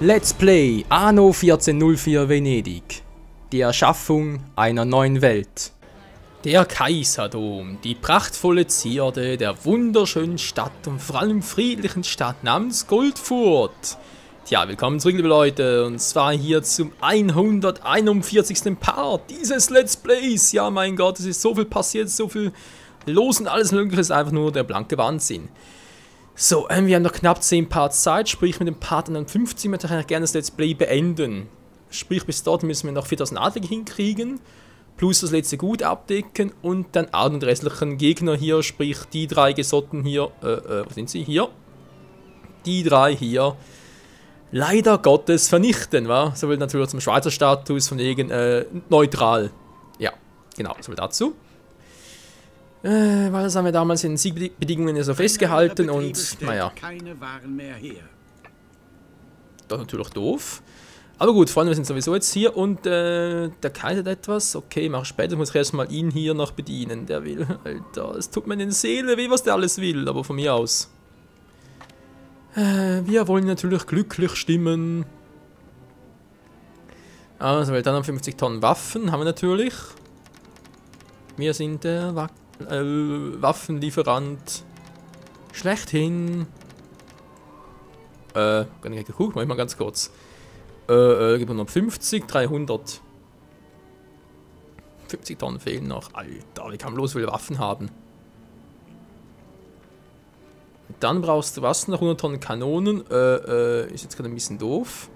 Let's Play Anno 1404 Venedig. Die Erschaffung einer neuen Welt. Der Kaiserdom, die prachtvolle Zierde der wunderschönen Stadt und vor allem friedlichen Stadt namens Goldfurt. Tja, willkommen zurück, liebe Leute, und zwar hier zum 141. Part dieses Let's Plays. Ja, mein Gott, es ist so viel passiert, so viel los und alles Mögliche, ist einfach nur der blanke Wahnsinn. So, wir haben noch knapp 10 Parts Zeit, sprich mit dem Part 51 möchte ich gerne das Let's Play beenden. Sprich, bis dort müssen wir noch 4000 Adlige hinkriegen, plus das letzte Gut abdecken und dann auch den restlichen Gegner hier, sprich die 3 Gesotten hier, wo sind sie? Hier. Die 3 hier, leider Gottes vernichten, wa? So will natürlich zum Schweizer Status von wegen neutral. Ja, genau, so viel dazu. Weil das haben wir damals in den Siegbedingungen ja so festgehalten und, naja. Das ist natürlich doof. Aber gut, Freunde, wir sind sowieso jetzt hier und der Kaiser hat etwas. Okay, mach später, muss ich erstmal ihn hier noch bedienen. Der will, Alter, es tut mir in den Seele weh, was der alles will, aber von mir aus. Wir wollen natürlich glücklich stimmen. Also, weil dann haben 50 Tonnen Waffen, haben wir natürlich. Wir sind der Waffenlieferant schlechthin. Gar nicht geguckt, mach ich mal ganz kurz. Gib 150, 300. 50 Tonnen fehlen noch. Alter, wie kann man bloß viele Waffen haben? Dann brauchst du was? Noch 100 Tonnen Kanonen. Ist jetzt gerade ein bisschen doof.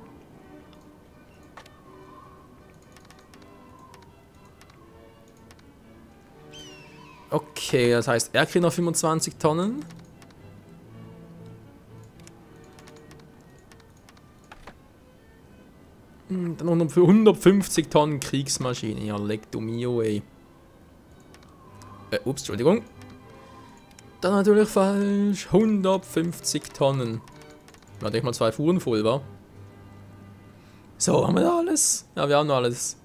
Okay, das heißt, er kriegt noch 25 Tonnen. Dann noch für 150 Tonnen Kriegsmaschine. Ja, leck du mio, ey. Ups, Entschuldigung. Dann natürlich falsch. 150 Tonnen. Da hatte ich mal 2 Fuhren voll, wa? So, haben wir da alles? Ja, wir haben noch alles.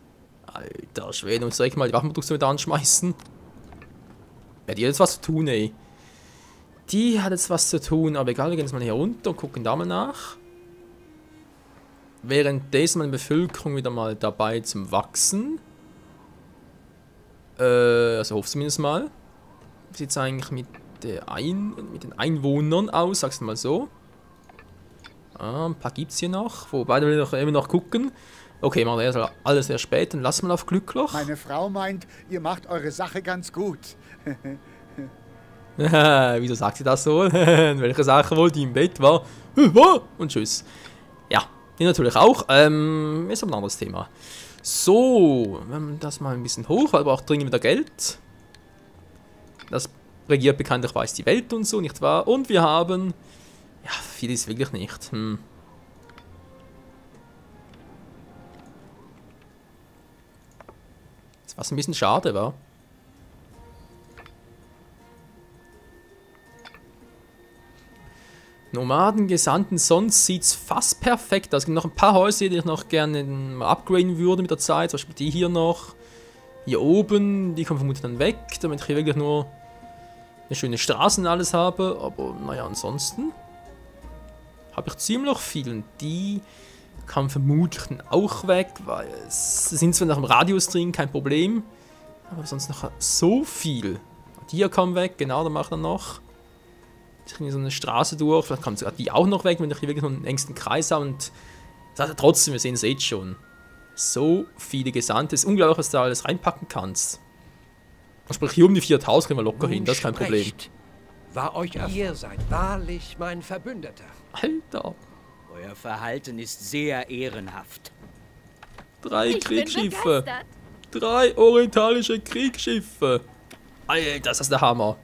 Alter Schwede, uns direkt mal die Waffenproduktion mit anschmeißen. Ja, die hat jetzt was zu tun, ey. Die hat jetzt was zu tun, aber egal, wir gehen jetzt mal hier runter und gucken da mal nach. Währenddessen meine Bevölkerung wieder mal dabei zum Wachsen. Also hoffe zumindest mal. Wie sieht es eigentlich mit den Einwohnern aus, sagst du mal so. Ein paar gibt es hier noch, wobei wir noch immer noch gucken. Okay, machen wir alles sehr spät, dann lassen wir auf Glückloch. Meine Frau meint, ihr macht eure Sache ganz gut. Wieso sagt sie das so? Welche Sache wohl, die im Bett war? Und tschüss. Ja, die natürlich auch. Ist aber ein anderes Thema. So, wir haben das mal ein bisschen hoch, aber auch dringend wieder Geld. Das regiert bekanntlich die Welt und so, nicht wahr? Und wir haben... Ja, viel ist wirklich nicht. Was ein bisschen schade war. Nomaden, Gesandten, sonst sieht es fast perfekt aus. Es gibt noch ein paar Häuser, die ich noch gerne upgraden würde mit der Zeit. Zum Beispiel die hier noch. Hier oben, die kommen vermutlich dann weg, damit ich hier wirklich nur eine schöne Straße und alles habe. Aber naja, ansonsten habe ich ziemlich viel. Und die kann vermutlich dann auch weg, weil es sind zwar nach dem Radius drin, kein Problem. Aber sonst noch so viel. Die hier kommen weg, genau, da macht er noch. Ich kriege so eine Straße durch, vielleicht kommt sogar die auch noch weg, wenn ich hier wirklich noch einen engsten Kreis habe. Und das hat trotzdem, wir sehen es jetzt schon. So viele Gesandte, es ist unglaublich, was du da alles reinpacken kannst. Sprich, hier um die 4000 kriegen wir locker hin, das ist kein Problem. War euch Ihr seid wahrlich mein Verbündeter. Alter. Euer Verhalten ist sehr ehrenhaft. 3 Kriegsschiffe. 3 orientalische Kriegsschiffe. Alter, das ist der Hammer.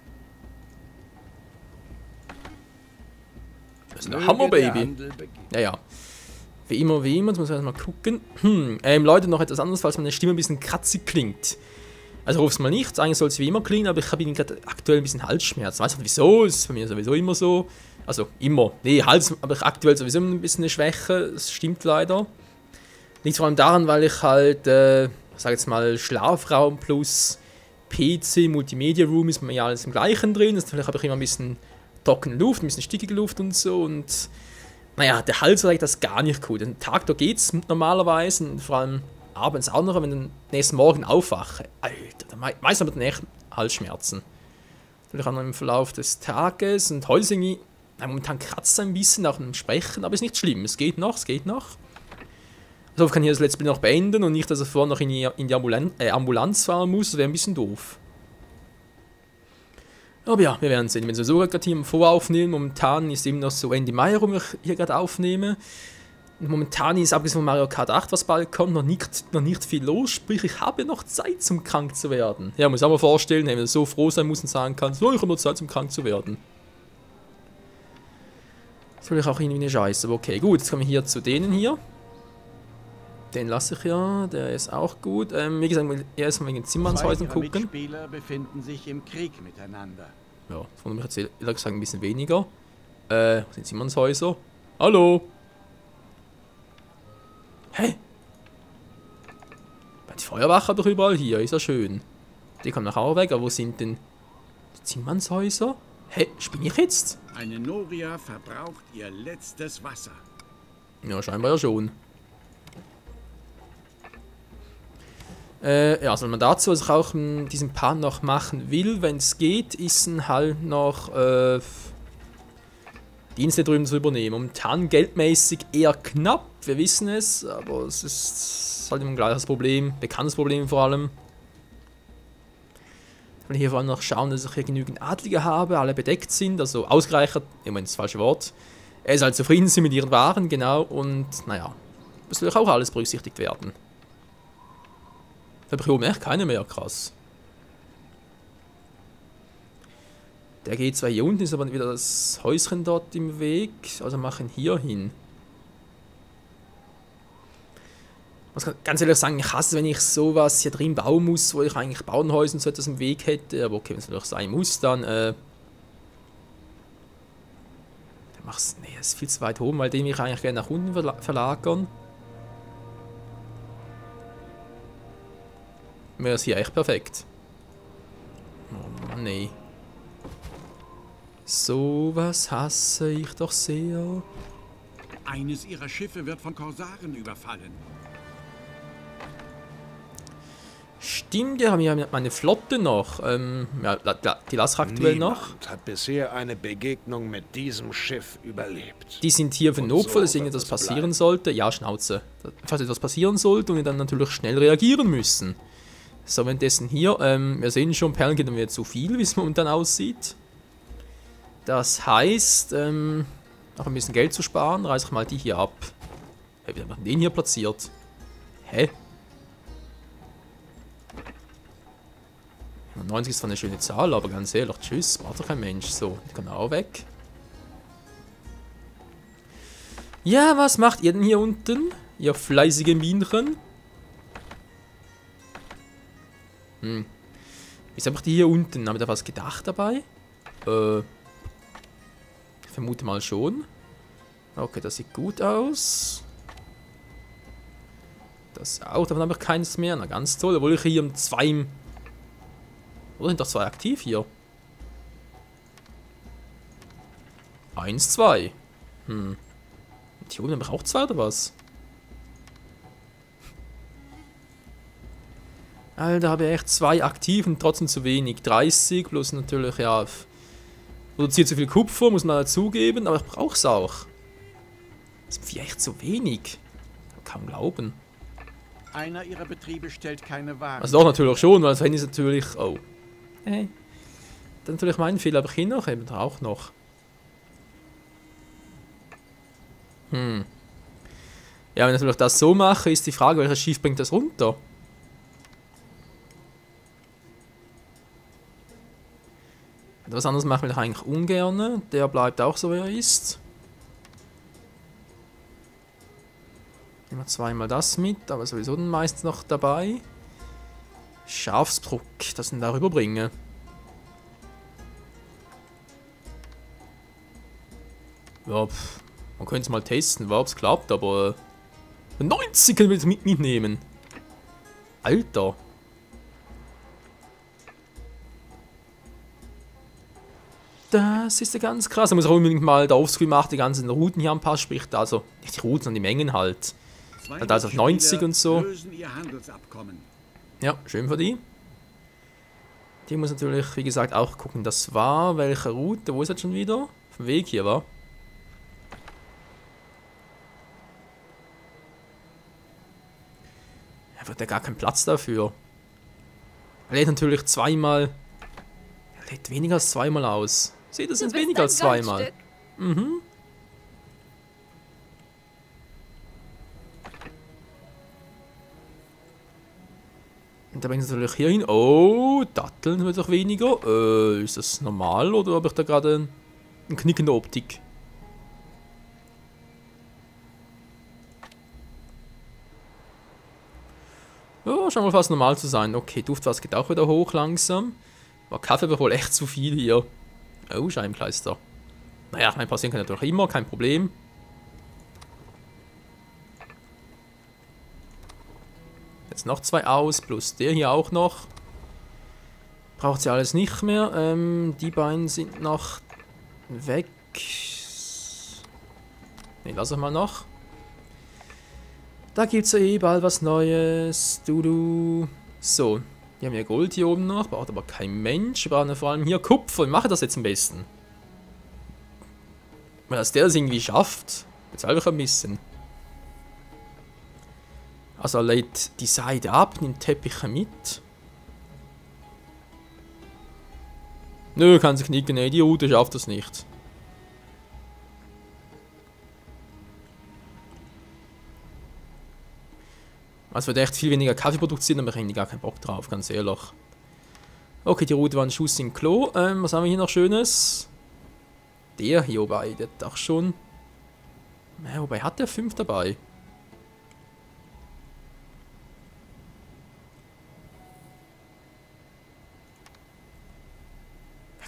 Das ist der Hammer, Baby. Ja. Wie immer, jetzt muss ich erstmal gucken. Leute, noch etwas anderes, falls meine Stimme ein bisschen kratzig klingt. Also ruf's mal nicht, eigentlich soll es wie immer klingen, aber ich habe gerade aktuell ein bisschen Halsschmerzen. Weißt du wieso? Ist bei mir sowieso immer so. Also immer. Nee, Hals, aber ich aktuell sowieso ein bisschen eine Schwäche. Das stimmt leider. Liegt vor allem daran, weil ich halt, sag jetzt mal, Schlafraum plus PC, Multimedia Room ist bei mir alles im gleichen drin. Also, vielleicht habe ich immer ein bisschen trockene Luft, ein bisschen stickige Luft und so. Und naja, der Hals reicht das gar nicht gut. Den Tag, da geht's normalerweise, und vor allem abends auch noch, wenn ich den nächsten Morgen aufwache. Alter, da meistens mit den echten Halsschmerzen. Natürlich auch noch im Verlauf des Tages, und heute irgendwie, momentan kratzt es ein bisschen nach dem Sprechen, aber ist nicht schlimm, es geht noch, es geht noch. Also kann ich das Let's Play noch beenden und nicht, dass er vorher noch in die Ambulanz fahren muss, das wäre ein bisschen doof. Aber ja, wir werden sehen. Wenn wir so gerade hier im Voraufnehmen, momentan ist eben noch so Ende Mai rum, ich hier gerade aufnehme. Und momentan ist abgesehen von Mario Kart 8, was bald kommt, noch nicht viel los. Sprich, ich habe noch Zeit, zum krank zu werden. Ja, muss ich auch mal vorstellen, wenn man so froh sein muss und sagen kann, so, ich habe noch Zeit, zum krank zu werden. Das will ich auch irgendwie eine Scheiße. Aber okay, gut, jetzt kommen wir hier zu denen hier. Den lasse ich ja, der ist auch gut. Wie gesagt, erstmal wegen Zimmermanshäusern gucken. Die Spieler befinden sich im Krieg miteinander. Ja, das wundert mich jetzt ehrlich gesagt ein bisschen weniger. Wo sind Zimmermanshäuser? Hallo? Hä? Die Feuerwache doch überall hier, ist ja schön. Die kommen nachher auch weg, aber wo sind denn die Zimmermannshäuser? Hä, spinne ich jetzt? Eine Noria verbraucht ihr letztes Wasser. Ja, scheinbar ja schon. Ja, also wenn man dazu, was ich auch in diesem Part noch machen will, wenn es geht, ist halt noch Dienste drüben zu übernehmen. Momentan geldmäßig eher knapp, wir wissen es, aber es ist halt immer ein gleiches Problem, bekanntes Problem vor allem. Ich will hier vor allem noch schauen, dass ich hier genügend Adlige habe, alle bedeckt sind, also ausgereichert, ich meine das falsche Wort. Er ist halt zufrieden sind mit ihren Waren, genau, und naja, das soll auch alles berücksichtigt werden. Da habe ich oben echt keine mehr, krass. Der geht zwar hier unten, ist aber wieder das Häuschen dort im Weg, also machen hier hin. Ich muss ganz ehrlich sagen, ich hasse, wenn ich sowas hier drin bauen muss, wo ich eigentlich Bauernhäuser so etwas im Weg hätte, aber okay, wenn es natürlich sein muss, dann mach's, nee, das ist viel zu weit oben, weil den will ich eigentlich gerne nach unten verlagern. Wäre es hier echt perfekt. Oh Mann, nee. Sowas hasse ich doch sehr. Eines ihrer Schiffe wird von Korsaren überfallen. Stimmt, ja, haben ja meine Flotte noch. Ja, die lasse ich aktuell noch. Niemand hat bisher eine Begegnung mit diesem Schiff überlebt. Die sind hier für den Notfall, dass irgendetwas wird es passieren bleiben. sollte. Ja, Schnauze. Falls etwas passieren sollte und wir dann natürlich schnell reagieren müssen. So, währenddessen hier, wir sehen schon, Perlen geht mir zu viel, wie es momentan aussieht. Das heißt, noch ein bisschen Geld zu sparen, reiße ich mal die hier ab. Hey, wie haben wir den hier platziert? Hä? 90 ist zwar eine schöne Zahl, aber ganz ehrlich, tschüss, braucht doch kein Mensch. So, die kann auch weg. Ja, was macht ihr denn hier unten? Ihr fleißige Minchen? Ist einfach die hier unten. Haben wir da was gedacht dabei? Ich vermute mal schon. Okay, das sieht gut aus. Das auch, davon habe ich keins mehr. Na, ganz toll. Obwohl ich hier um 2... Oder sind doch 2 aktiv hier? 1, 2. Und hier oben habe ich auch 2 oder was? Alter, habe ich echt 2 aktiv und trotzdem zu wenig. 30 plus natürlich, ja, produziert zu viel Kupfer, muss man dazugeben, aber ich brauche es auch. Das ist echt zu wenig. Kaum glauben. Einer ihrer Betriebe stellt keine Waren. Also doch natürlich schon, weil das Handy ist natürlich... Oh. Hey. Dann natürlich meinen Fehler, aber ich hier noch eben auch noch. Ja, wenn ich natürlich das so mache, ist die Frage, welches Schiff bringt das runter? Was anderes machen wir eigentlich ungern. Der bleibt auch so, wie er ist. Nehmen wir zweimal das mit, aber sowieso dann meistens noch dabei. Schafsdruck, das ihn darüber bringen. Ja, man könnte es mal testen, ob es klappt, aber 90 können wir jetzt mitnehmen. Alter. Das ist ja ganz krass. Da muss auch unbedingt mal der Offscreen machen, die ganzen Routen hier anpassen, sprich also nicht die Routen, sondern die Mengen halt. Und also auf 90 und so. Lösen ihr Handelsabkommen. Ja, schön für die. Die muss natürlich, wie gesagt, auch gucken. Das war welche Route? Wo ist das schon wieder? Vom Weg hier, war. Er wird ja gar keinen Platz dafür. Er lädt natürlich zweimal. Er lädt weniger als zweimal aus. Seht, das sind weniger als zweimal. Mhm. Und da bringt es natürlich hier hin. Oh, Datteln wird doch weniger. Ist das normal oder habe ich da gerade einen Knick in der Optik? Ja, scheint mal fast normal zu sein. Okay, Duftwasser geht auch wieder hoch langsam. Aber Kaffee wird wohl echt zu viel hier. Oh, Scheibenkleister. Naja, mein passieren kann natürlich immer, kein Problem. Jetzt noch 2 aus, plus der hier auch noch. Braucht sie alles nicht mehr. Die beiden sind noch weg. Ne, lass ich mal noch. Da gibt es ja eh bald was Neues. So, hier haben wir Gold hier oben noch. Braucht aber kein Mensch. Wir brauchen vor allem hier Kupfer. Wie mache ich das jetzt am besten? Wenn das der das irgendwie schafft, bezahle ich ein bisschen. Also er lädt die Seite ab, nimmt Teppiche mit. Nö, kann sich knicken, nee, die Route schafft das nicht. Also wird echt viel weniger Kaffee produzieren, aber ich habe gar keinen Bock drauf, ganz ehrlich. Okay, die Route war ein Schuss im Klo. Was haben wir hier noch Schönes? Der hier, wobei, der hat auch schon... Ja, wobei, hat der 5 dabei?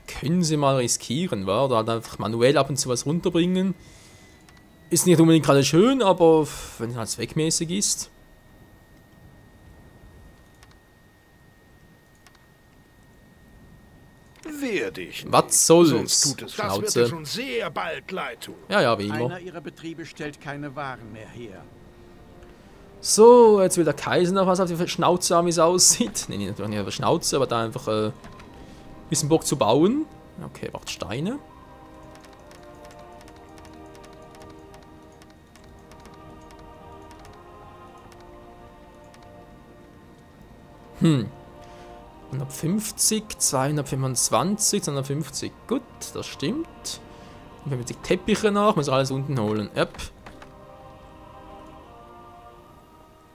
Können sie mal riskieren, wa? Oder halt einfach manuell ab und zu was runterbringen. Ist nicht unbedingt gerade schön, aber wenn es halt zweckmäßig ist. Wehr dich nicht. Was soll's? Sonst tut es. Das wird dir schon sehr bald leid tun. Ja, wie immer. Einer ihrer Betriebe stellt keine Waren mehr her. So, jetzt will der Kaiser noch was auf die Schnauze haben, wie es aussieht. Ne, natürlich nicht auf die Schnauze, aber da einfach ein bisschen Bock zu bauen. Okay, braucht Steine. Hm. 150, 225, 250. Gut, das stimmt. 50 Teppiche noch, muss alles unten holen. Yep.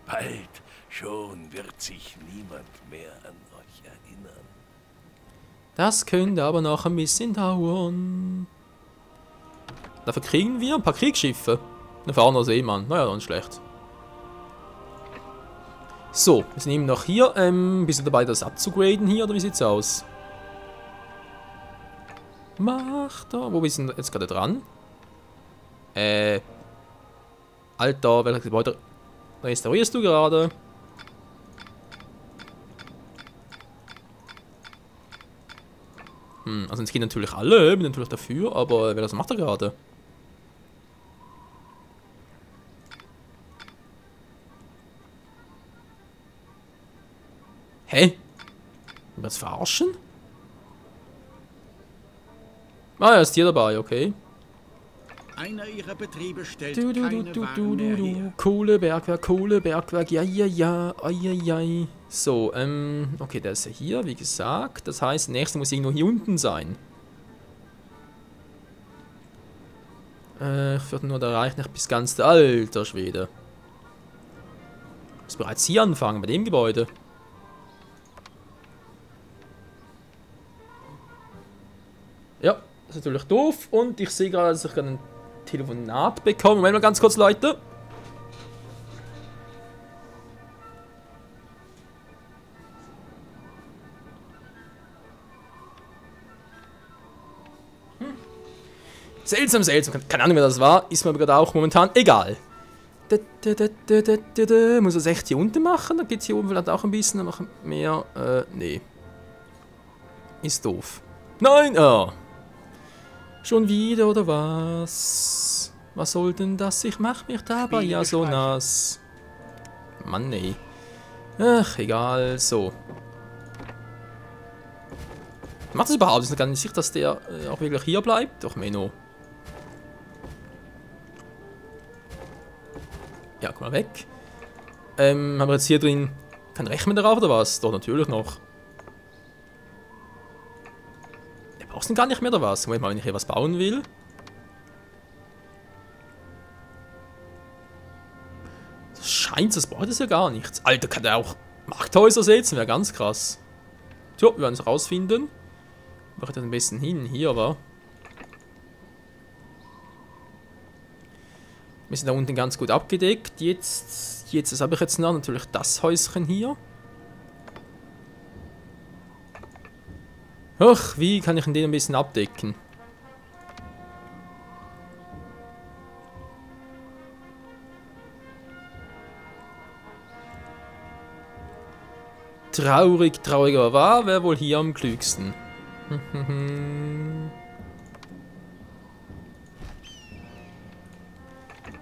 Bald schon wird sich niemand mehr an euch erinnern. Das könnte aber noch ein bisschen dauern. Dafür kriegen wir ein paar Kriegsschiffe. Ein fahrender Seemann. Naja, dann schlecht. So, wir sind eben noch hier. Bist du dabei, das abzugraden hier, oder wie sieht's aus? Mach da. Wo bist du denn jetzt gerade dran? Alter, welches Gebäude restaurierst du gerade? Also es gehen natürlich alle, bin natürlich dafür, aber wer das macht er gerade? Hä? Was verarschen? Ah, er ist hier dabei, okay. Einer ihrer Betriebe stellt keine Waren mehr her. Kohlebergwerk, ja, ai. So, okay, der ist ja hier, wie gesagt. Das heißt, der nächste muss irgendwo hier unten sein. Ich würde nur da reicht nicht bis ganz der alter Schwede. Ich muss bereits hier anfangen, bei dem Gebäude. Ja, das ist natürlich doof. Und ich sehe gerade, dass ich ein Telefonat bekomme. Moment mal ganz kurz, Leute. Seltsam. Keine Ahnung, wer das war. Ist mir gerade auch momentan egal. Muss das echt hier unten machen? Dann geht es hier oben vielleicht auch ein bisschen mehr. Nee. Ist doof. Nein! Oh. Schon wieder oder was? Was soll denn das? Ich mach mich dabei ja so nass. Mann, ey. Ach, egal, so. Macht das überhaupt? Ich bin gar nicht sicher, dass der auch wirklich hier bleibt. Doch, Menno. Ja, guck mal weg. Haben wir jetzt hier drin kein Rechner drauf oder was? Doch, natürlich noch. Der braucht den gar nicht mehr oder was? Moment mal, wenn ich hier was bauen will. Das scheint, das braucht es ja gar nichts. Alter, kann der auch Markthäuser setzen? Wäre ganz krass. Tja, wir werden es rausfinden. Wo mache ich das am besten hin? Hier, wa? Wir sind da unten ganz gut abgedeckt. Jetzt habe ich jetzt noch natürlich das Häuschen hier. Ach, wie kann ich den ein bisschen abdecken? Traurig, trauriger war, wer wohl hier am klügsten?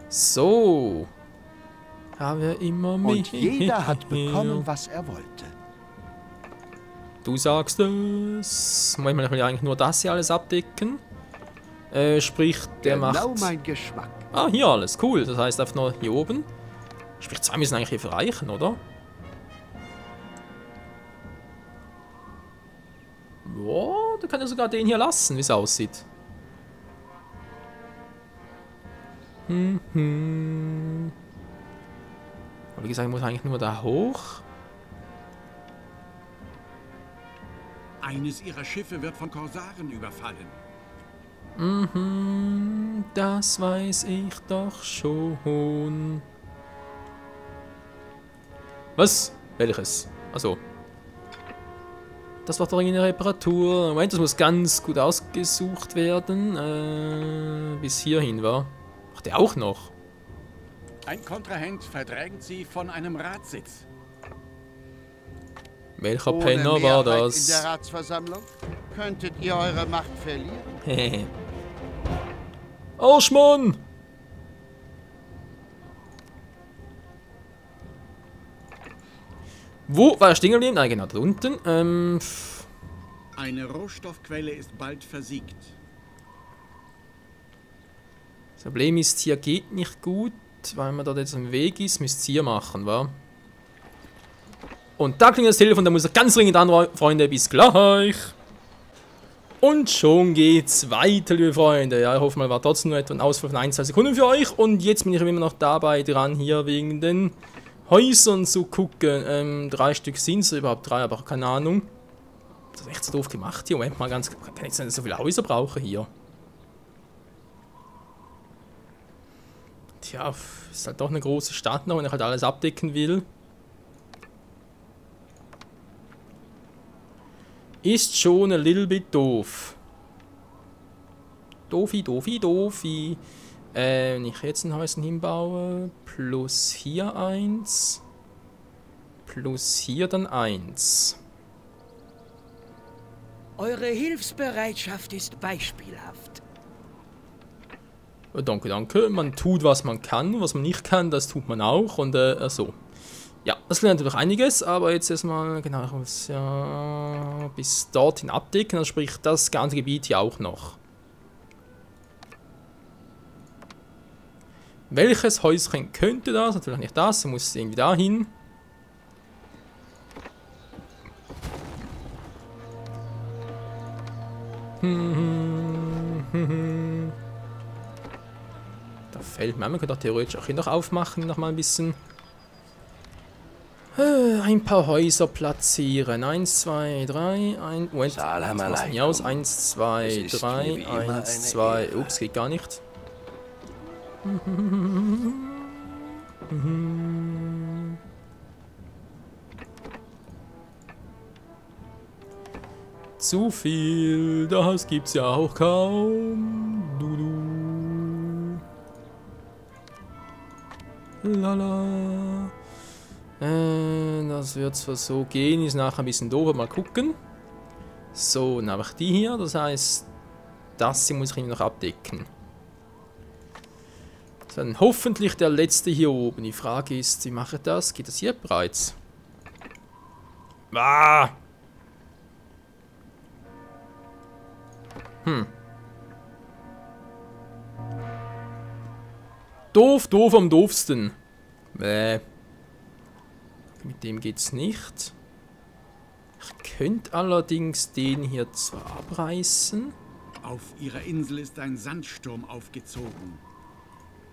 So. Haben wir immer mehr. Und jeder hat bekommen, was er wollte. Du sagst es. Manchmal will ich eigentlich nur das hier alles abdecken. Sprich, der macht... Genau mein Geschmack. Ah, hier alles. Cool. Das heißt einfach nur hier oben. Sprich, 2 müssen eigentlich hier reichen, oder? Boah, da kann er sogar den hier lassen, wie es aussieht. Aber wie gesagt, ich muss eigentlich nur da hoch. Eines ihrer Schiffe wird von Korsaren überfallen. Das weiß ich doch schon. Was? Welches? Achso. Das war doch eine Reparatur. Moment, das muss ganz gut ausgesucht werden. Bis hierhin war. Ach, der auch noch. Ein Kontrahent verdrängt sie von einem Ratssitz. Welcher Ohne Penner war Mehrheit das? in der Ratsversammlung könntet ihr eure Macht verlieren. Hehe. Arschmann! Wo war er stehen geblieben? Nein, genau, da unten. Eine Rohstoffquelle ist bald versiegt. Das Problem ist, hier geht nicht gut, weil man dort jetzt im Weg ist. Müsst ihr hier machen, wa? Und da klingelt das Telefon, da muss er ganz dringend an, Freunde. Bis gleich! Und schon geht's weiter, liebe Freunde. Ja, ich hoffe mal, war trotzdem nur etwa ein Ausfall von 1-2 Sekunden für euch. Und jetzt bin ich immer noch dabei dran, hier wegen den Häusern zu gucken. 3 Stück sind es, überhaupt 3, aber keine Ahnung. Das ist echt so doof gemacht hier. Moment mal ganz. Kann ich jetzt nicht so viele Häuser brauchen hier? Tja, ist halt doch eine große Stadt noch, wenn ich halt alles abdecken will. Ist schon ein little bit doof. Doofi. Wenn ich jetzt ein Häuschen hinbaue, plus hier 1, plus hier dann 1. Eure Hilfsbereitschaft ist beispielhaft. Danke. Man tut, was man kann. Was man nicht kann, das tut man auch. Und so. Ja, das lernt natürlich einiges, aber jetzt erstmal, genau, ich muss ja bis dorthin abdecken, also sprich das ganze Gebiet hier auch noch. Welches Häuschen könnte das? Natürlich nicht das, muss irgendwie dahin. Da fällt mir, man könnte auch theoretisch auch hier noch aufmachen, noch mal ein bisschen. Ein paar Häuser platzieren. 1, 2, 3, 1. Moment, das macht nicht aus. 1, 2, 3, 1, 2. Ups, geht gar nicht. Zu viel, das gibt's ja auch kaum. Lala. Das wird zwar so gehen, ist nachher ein bisschen doof, mal gucken. So, dann habe ich die hier, das heißt, das hier muss ich noch abdecken. Dann hoffentlich der letzte hier oben. Die Frage ist, wie mache ich das? Geht das hier bereits? Ah! Doof am doofsten. Mit dem geht's nicht. Ich könnte allerdings den hier zwar abreißen. Auf ihrer Insel ist ein Sandsturm aufgezogen.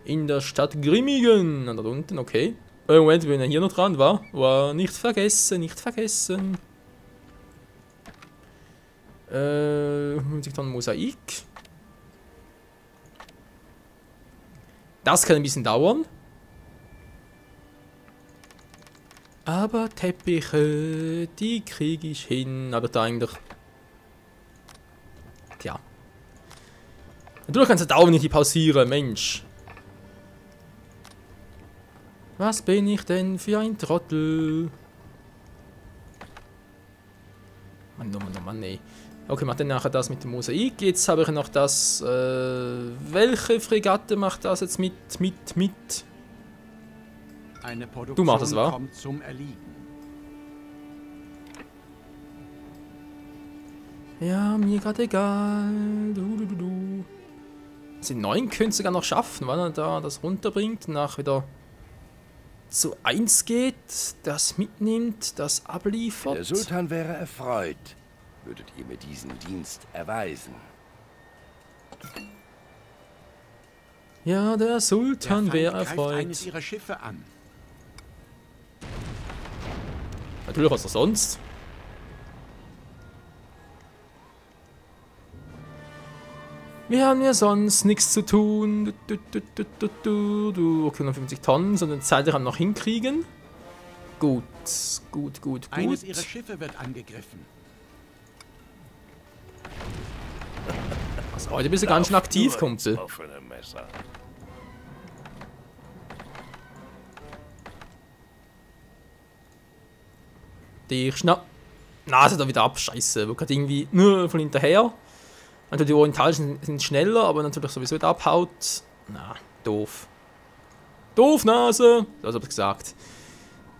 In der Stadt Grimmigen. Da unten, okay. Moment, wenn er hier noch dran war. War nicht vergessen, nicht vergessen. 50 Tonnen Mosaik. Das kann ein bisschen dauern. Aber Teppiche, die kriege ich hin. Aber da eigentlich... Tja. Natürlich kannst du dauern nicht pausieren, Mensch. Was bin ich denn für ein Trottel? Mann, oh Mann, oh Mann, nee. Okay, mach dann nachher das mit dem Mosaik. Jetzt habe ich noch das... welche Fregatte macht das jetzt mit? Eine Produktion Du machst es, wa? kommt zum Erliegen. Ja, mir gerade egal. Du. Den 9 könnte sogar noch schaffen, weil er da das runterbringt, nach wieder zu 1 geht, das mitnimmt, das abliefert. Der Sultan wäre erfreut, würdet ihr mir diesen Dienst erweisen. Ja, der Sultan Der wäre Feind greift erfreut. eines ihrer Schiffe an. Natürlich, was er sonst. Wir haben ja sonst nichts zu tun. Okay, 50 Tonnen, sondern Zeit kann noch hinkriegen. Gut. Eines ihrer Schiffe wird angegriffen. Also heute bist du ganz schön aktiv, Kumpel. Offene Messer. Die Nase da wieder ab, scheiße. Wo gerade irgendwie nur von hinterher. Also die Orientalischen sind schneller, aber natürlich sowieso wieder abhaut. Na, doof. Doof, Nase! Das habe ich gesagt.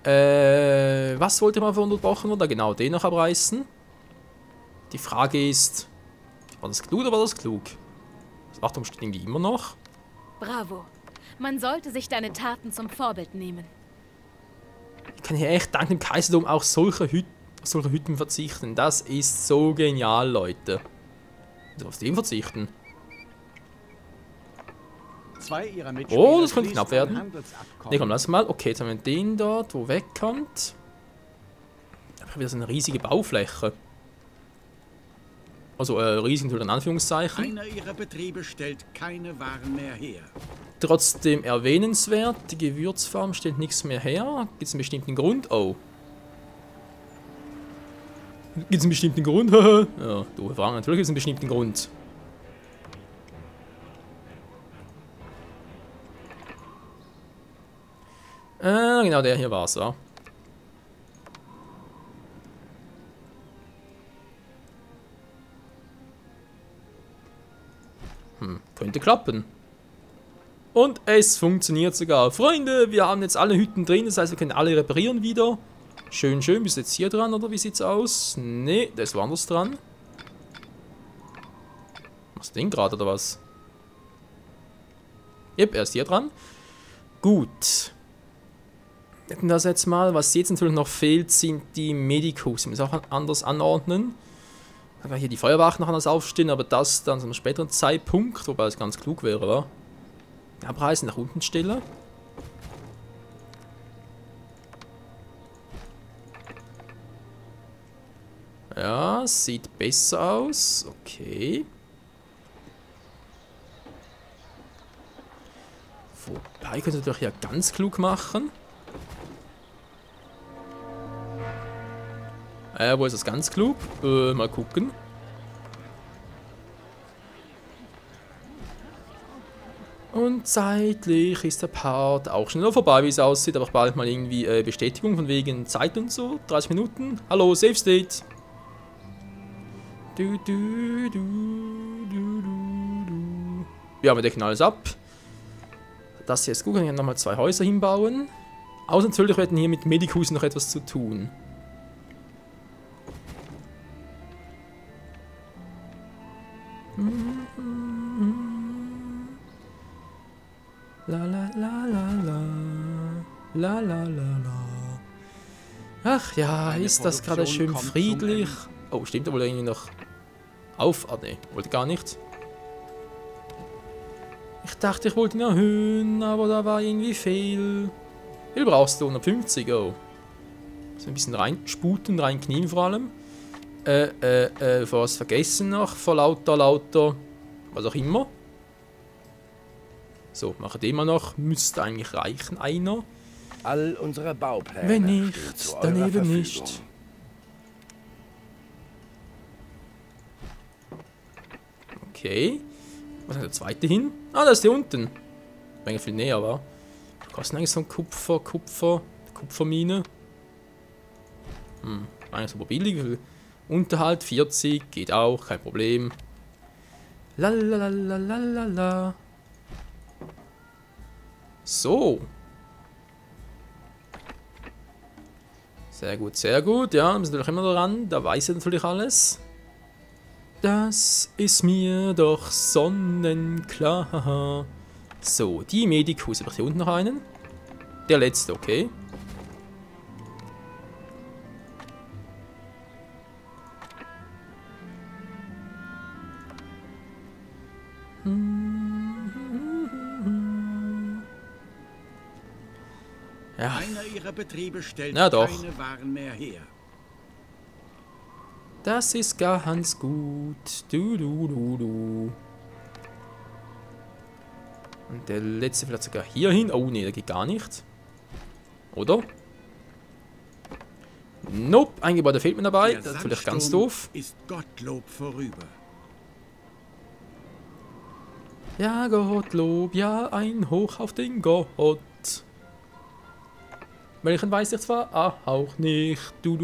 Was wollte man für unterbrochen oder genau den noch abreißen? Die Frage ist, war das klug oder war das klug? Das Achtung steht irgendwie immer noch. Bravo. Man sollte sich deine Taten zum Vorbild nehmen. Ich kann hier echt dank dem Kaiserdom auch solche Hütten verzichten. Das ist so genial, Leute. Also auf den verzichten. Zwei ihrer Mitspieler Oh, das könnte schließen knapp ein werden. Handelsabkommen. Ne, komm, lass mal. Okay, jetzt haben wir den dort, wo wegkommt. Aber wieder so eine riesige Baufläche. Also, riesig in Anführungszeichen. Einer ihrer Betriebe stellt keine Waren mehr her. Trotzdem erwähnenswert, die Gewürzfarm stellt nichts mehr her. Gibt es einen bestimmten Grund? Oh. Gibt es einen bestimmten Grund? Ja, doofe Frage. Natürlich gibt es einen bestimmten Grund. Genau, der hier war's, ja. Könnte klappen. Und es funktioniert sogar. Freunde, wir haben jetzt alle Hütten drin, das heißt, wir können alle reparieren wieder. Schön, schön. Bist du jetzt hier dran, oder wie sieht's aus? Nee, der ist woanders dran. Machst du den gerade, oder was? Yep, er ist hier dran. Gut. Hätten das jetzt mal. Was jetzt natürlich noch fehlt, sind die Medicus. Wir müssen auch anders anordnen. Kann man hier die Feuerwachen noch anders aufstehen, aber das dann zu einem späteren Zeitpunkt, wobei es ganz klug wäre, wa? Abreißen, nach unten stellen. Ja, sieht besser aus. Okay. Wobei, könnte natürlich ja ganz klug machen. Wo ist das ganz klug? Mal gucken. Und zeitlich ist der Part auch schneller vorbei, wie es aussieht. Aber bald mal irgendwie Bestätigung von wegen Zeit und so. 30 Minuten. Hallo, Save State. Du. Ja, wir decken alles ab. Das hier ist gut, kann ich nochmal 2 Häuser hinbauen. Außer natürlich werden hier mit Medikus noch etwas zu tun. La la la la la. La la la la. Ach ja, ist das gerade schön friedlich. Oh, stimmt, da wollte irgendwie noch auf. Ah, ne, wollte gar nicht. Ich dachte, ich wollte ihn erhöhen, aber da war irgendwie fehl. Wie viel brauchst du? 150, oh. So ein bisschen reinsputen, reinknien vor allem. Was vergessen noch? Vor lauter, was auch immer. So, mache den mal noch. Müsste eigentlich reichen, einer. All unsere Baupläne. Wenn nicht, stehen zu dann eurer eben Verfügung. nicht. Okay. Was ist der zweite hin? Ah, da ist der unten. Wenn viel näher war. Was kostet eigentlich so ein Kupfermine? Eigentlich super billig. Unterhalt 40, geht auch, kein Problem. Lalalala. So. Sehr gut, sehr gut. Ja, wir sind natürlich immer dran. Da weiß er natürlich alles. Das ist mir doch sonnenklar. So, die Medikus. Habe ich hier unten noch einen? Der letzte, okay. Ja. Einer ihrer Betriebe stellt Na doch. keine Waren mehr her. Das ist ganz gut. Du. Und der letzte vielleicht sogar hier hin. Oh ne, der geht gar nicht. Oder? Nope, ein Gebäude fehlt mir dabei. Der Das ist vielleicht ganz Sandsturm doof. ist Gottlob vorüber. Ja, Gottlob, ja, ein Hoch auf den Gott. Welchen weiß ich zwar? Ah, auch nicht. Du.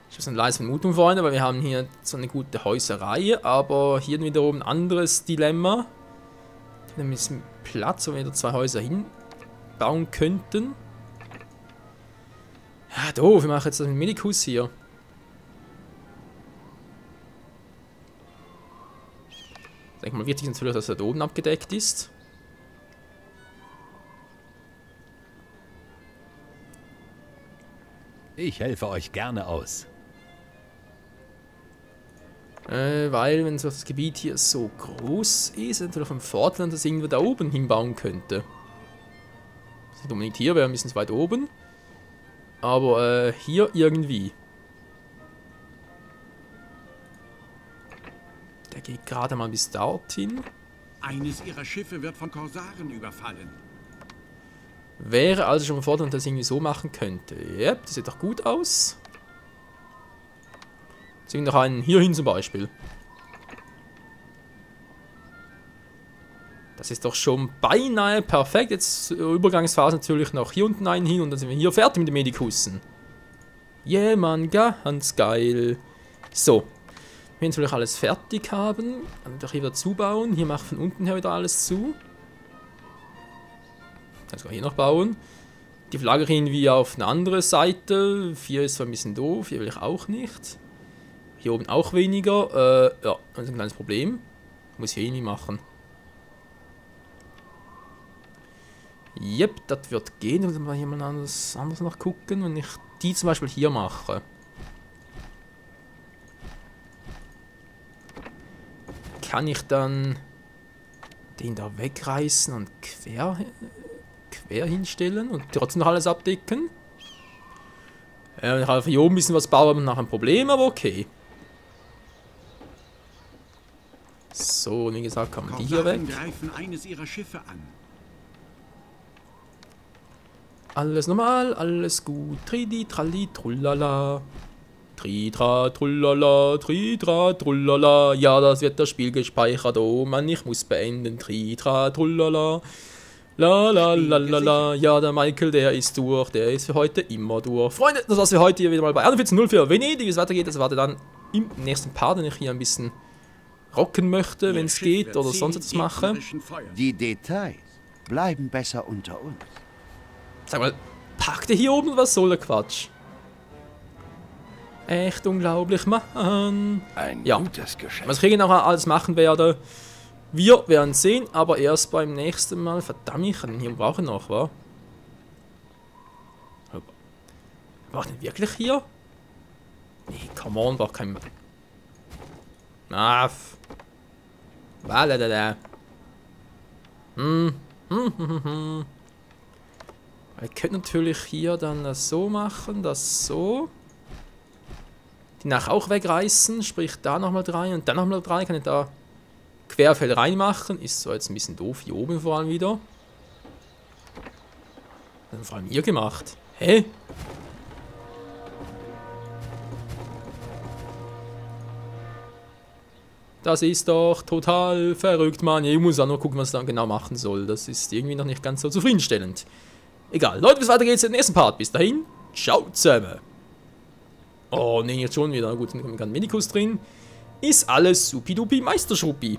Ich habe eine leise Vermutung, Freunde, weil wir haben hier so eine gute Häuserei, aber hier wiederum ein anderes Dilemma. Nämlich ist ein Platz, wo wir wieder 2 Häuser hinbauen könnten. Ja, doof, wir machen jetzt das mit Medikus hier. Ich denke mal, wichtig ist natürlich, dass er da oben abgedeckt ist. Ich helfe euch gerne aus. Weil, wenn so das Gebiet hier so groß ist, natürlich vom Vorteil, dass irgendwo da oben hinbauen könnte. Das ist nicht unbedingt hier, wäre ein bisschen zu weit oben. Aber hier irgendwie. Der geht gerade mal bis dorthin. Eines ihrer Schiffe wird von Korsaren überfallen. Wäre also schon von Vorteil, dass ich irgendwie so machen könnte. Yep, das sieht doch gut aus. Ziehen wir noch einen hier hin zum Beispiel. Das ist doch schon beinahe perfekt. Jetzt Übergangsphase natürlich noch hier unten einen hin und dann sind wir hier fertig mit den Medikussen. Yeah, Mann, ganz geil. So. Wir natürlich alles fertig haben. Dann doch hier wieder zubauen. Hier macht von unten her wieder alles zu. Dann sogar hier noch bauen. Die Flagge irgendwie auf eine andere Seite. 4 ist zwar ein bisschen doof. Hier will ich auch nicht. Hier oben auch weniger. Ja, das ist ein kleines Problem. Muss hier irgendwie machen. Jep, das wird gehen. Dann mal jemand anders noch gucken, wenn ich die zum Beispiel hier mache. Kann ich dann den da wegreißen und quer hinstellen und trotzdem noch alles abdecken? Wenn ich halt hier oben ein bisschen was baue, nach ein Problem, aber okay. So, wie gesagt, kann man die hier weg. Greifen eines ihrer Schiffe an. Alles normal, alles gut. Tridi, tralli, trullala. Tritra, trullala, tritra, trullala. Ja, das wird das Spiel gespeichert. Oh Mann, ich muss beenden. Tritra, trullala. La la la la la, ja, der Michael, der ist durch, der ist für heute immer durch. Freunde, das war's für heute hier wieder mal bei 4104 Venedig. Wie es weitergeht, das erwartet dann im nächsten Part, den ich hier ein bisschen rocken möchte, wenn es geht, oder sonst etwas mache. Die Details bleiben besser unter uns. Sag mal, packt ihr hier oben, was soll der Quatsch? Echt unglaublich, Mann. Ein Ja, gutes Geschäft. was ich hier noch alles machen werde, wir werden sehen, aber erst beim nächsten Mal. Verdammt, ich kann den hier brauchen noch, wa? Braucht den wirklich hier? Nee, come on, braucht kein... Ah, Ich könnte natürlich hier dann das so machen, das so. Die nachher auch wegreißen, sprich da nochmal 3 und dann nochmal 3. Kann ich da Querfeld reinmachen. Ist so jetzt ein bisschen doof, hier oben vor allem wieder. Dann vor allem hier gemacht. Hä? Das ist doch total verrückt, Mann. Ich muss auch noch gucken, was ich dann genau machen soll. Das ist irgendwie noch nicht ganz so zufriedenstellend. Egal. Leute, bis weiter geht's im nächsten Part. Bis dahin. Ciao zusammen. Oh, ne, jetzt schon wieder. Gut, dann kommt ein Medikus drin. Ist alles supidupi Meisterschuppi.